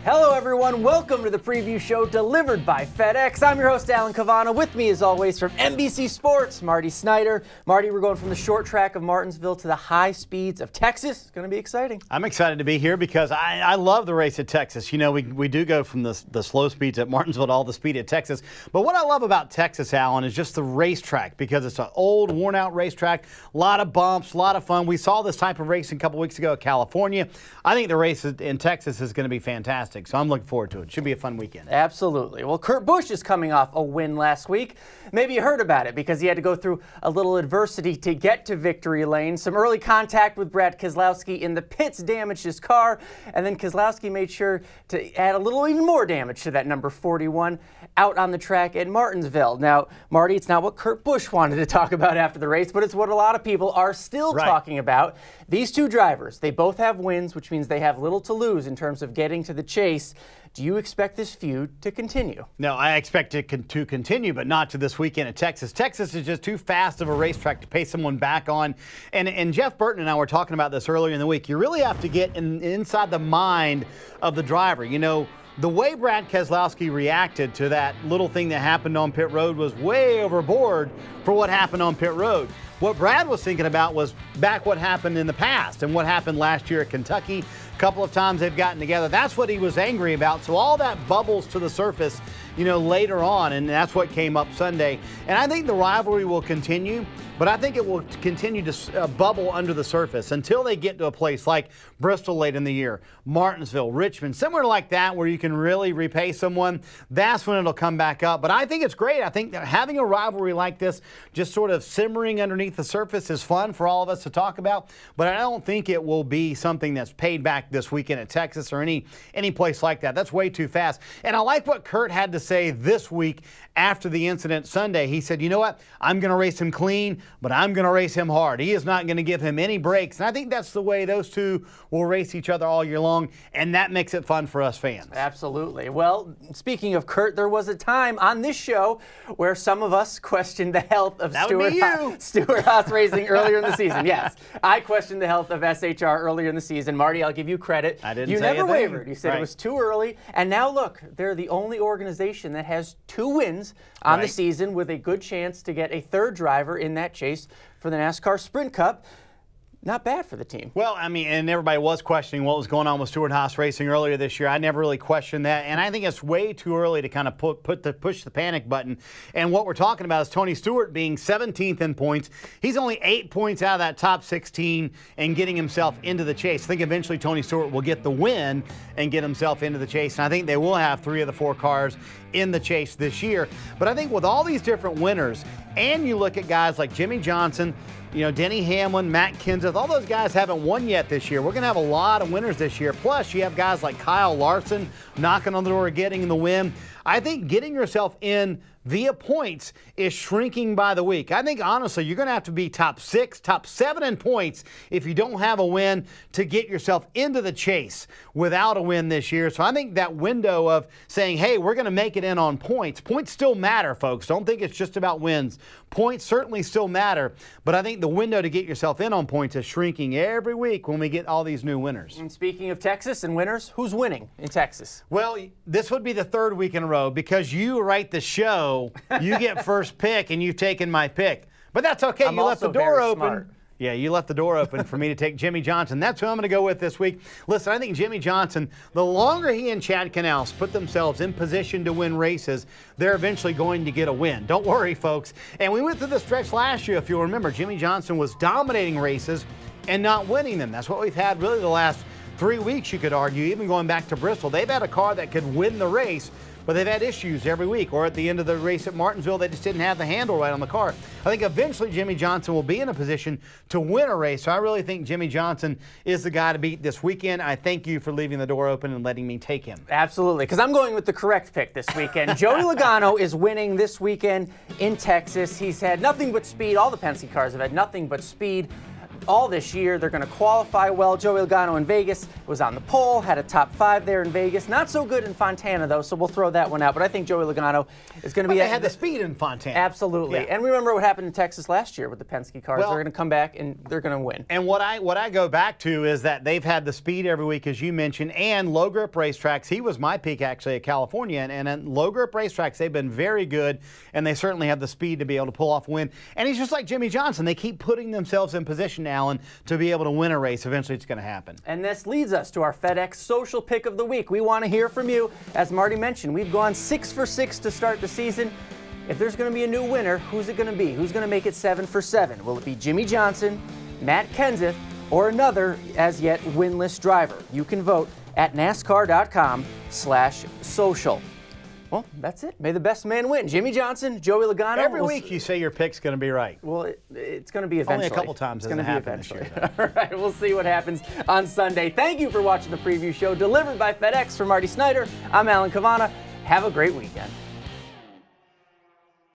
Hello everyone, welcome to the preview show delivered by FedEx. I'm your host Alan Cavanna. With me as always from NBC Sports, Marty Snider. Marty, we're going from the short track of Martinsville to the high speeds of Texas. It's going to be exciting. I'm excited to be here because I love the race at Texas. You know, we do go from the slow speeds at Martinsville to all the speed at Texas. But what I love about Texas, Alan, is just the racetrack because it's an old, worn-out racetrack. A lot of bumps, a lot of fun. We saw this type of racing a couple weeks ago at California. I think the race in Texas is going to be fantastic. So I'm looking forward to it. Should be a fun weekend. Absolutely. Well, Kurt Busch is coming off a win last week. Maybe you heard about it because he had to go through a little adversity to get to victory lane. Some early contact with Brad Keselowski in the pits damaged his car, and then Keselowski made sure to add a little even more damage to that number 41 out on the track at Martinsville. Now, Marty, it's not what Kurt Busch wanted to talk about after the race, but it's what a lot of people are still talking about. These two drivers, they both have wins, which means they have little to lose in terms of getting to the chase. Do you expect this feud to continue? No, I expect it to continue, but not to this weekend at Texas. Texas is just too fast of a racetrack to pay someone back on. And Jeff Burton and I were talking about this earlier in the week. You really have to get inside the mind of the driver. You know, the way Brad Keselowski reacted to that little thing that happened on pit road was way overboard for what happened on pit road. What Brad was thinking about was back what happened in the past and what happened last year at Kentucky. A couple of times they've gotten together. That's what he was angry about. So all that bubbles to the surface, you know, later on, and that's what came up Sunday. And I think the rivalry will continue, but I think it will continue to bubble under the surface until they get to a place like Bristol late in the year, Martinsville, Richmond, somewhere like that where you can really repay someone. That's when it'll come back up. But I think it's great. I think that having a rivalry like this just sort of simmering underneath the surface is fun for all of us to talk about. But I don't think it will be something that's paid back this weekend at Texas or any place like that. That's way too fast. And I like what Kurt had to say this week after the incident Sunday. He said, you know what? I'm going to race him clean, but I'm going to race him hard. He is not going to give him any breaks. And I think that's the way those two will race each other all year long, and that makes it fun for us fans. Absolutely. Well, speaking of Kurt, there was a time on this show where some of us questioned the health of Stewart Haas Racing earlier in the season. Yes, I questioned the health of SHR earlier in the season. Marty, I'll give you credit. I didn't You say never anything. wavered. You said it was too early. And now look, they're the only organization that has 2 wins on the season with a good chance to get a third driver in that chase for the NASCAR Sprint Cup. Not bad for the team. Well, I mean, and everybody was questioning what was going on with Stewart Haas Racing earlier this year. I never really questioned that, and I think it's way too early to kind of push the panic button. And what we're talking about is Tony Stewart being 17th in points. He's only 8 points out of that top 16 and getting himself into the chase. I think eventually Tony Stewart will get the win and get himself into the chase, and I think they will have 3 of the 4 cars in the chase this year. But I think with all these different winners, and you look at guys like Jimmy Johnson, you know, Denny Hamlin, Matt Kenseth, all those guys haven't won yet this year. We're going to have a lot of winners this year. Plus, you have guys like Kyle Larson knocking on the door, getting the win. I think getting yourself in via points is shrinking by the week. I think, honestly, you're going to have to be top 6, top 7 in points if you don't have a win to get yourself into the chase without a win this year. So I think that window of saying, hey, we're going to make it in on points. Points still matter, folks. Don't think it's just about wins. Points certainly still matter, but I think the window to get yourself in on points is shrinking every week when we get all these new winners. And speaking of Texas and winners, who's winning in Texas? Well, this would be the 3rd week in a row because you write the show. You get first pick, and you've taken my pick. But that's okay. You left the door open. Smart. Yeah, you left the door open for me to take Jimmy Johnson. That's who I'm going to go with this week. Listen, I think Jimmy Johnson, the longer he and Chad Knaus put themselves in position to win races, they're eventually going to get a win. Don't worry, folks. And we went through the stretch last year, if you'll remember. Jimmy Johnson was dominating races and not winning them. That's what we've had really the last 3 weeks, you could argue, even going back to Bristol. They've had a car that could win the race, but they've had issues every week. Or at the end of the race at Martinsville, they just didn't have the handle right on the car. I think eventually Jimmy Johnson will be in a position to win a race. So I really think Jimmy Johnson is the guy to beat this weekend. I thank you for leaving the door open and letting me take him. Absolutely, because I'm going with the correct pick this weekend. Joey Logano is winning this weekend in Texas. He's had nothing but speed. All the Penske cars have had nothing but speed. all this year. They're going to qualify well. Joey Logano in Vegas was on the pole, had a top 5 there in Vegas. Not so good in Fontana, though, so we'll throw that one out. But I think Joey Logano is going to be... They had the speed in Fontana. Absolutely. Yeah. And remember what happened in Texas last year with the Penske cars. Well, they're going to come back, and they're going to win. And what I go back to is that they've had the speed every week, as you mentioned, and low grip racetracks. He was my pick, actually, at California. And in low grip racetracks, they've been very good, and they certainly have the speed to be able to pull off a win. And he's just like Jimmy Johnson. They keep putting themselves in position, Alan, to be able to win a race. Eventually, it's going to happen. And this leads us to our FedEx social pick of the week. We want to hear from you. As Marty mentioned, we've gone 6 for 6 to start the season. If there's going to be a new winner, who's it going to be? Who's going to make it 7 for 7? Will it be Jimmy Johnson, Matt Kenseth, or another as yet winless driver? You can vote at NASCAR.com/social. Well, that's it. May the best man win. Jimmy Johnson, Joey Logano. Every week you say your pick's going to be right. Well, it's going to be eventually. Only a couple times it's going to happen this year. All right, we'll see what happens on Sunday. Thank you for watching the preview show delivered by FedEx. For Marty Snider, I'm Alan Cavanna. Have a great weekend.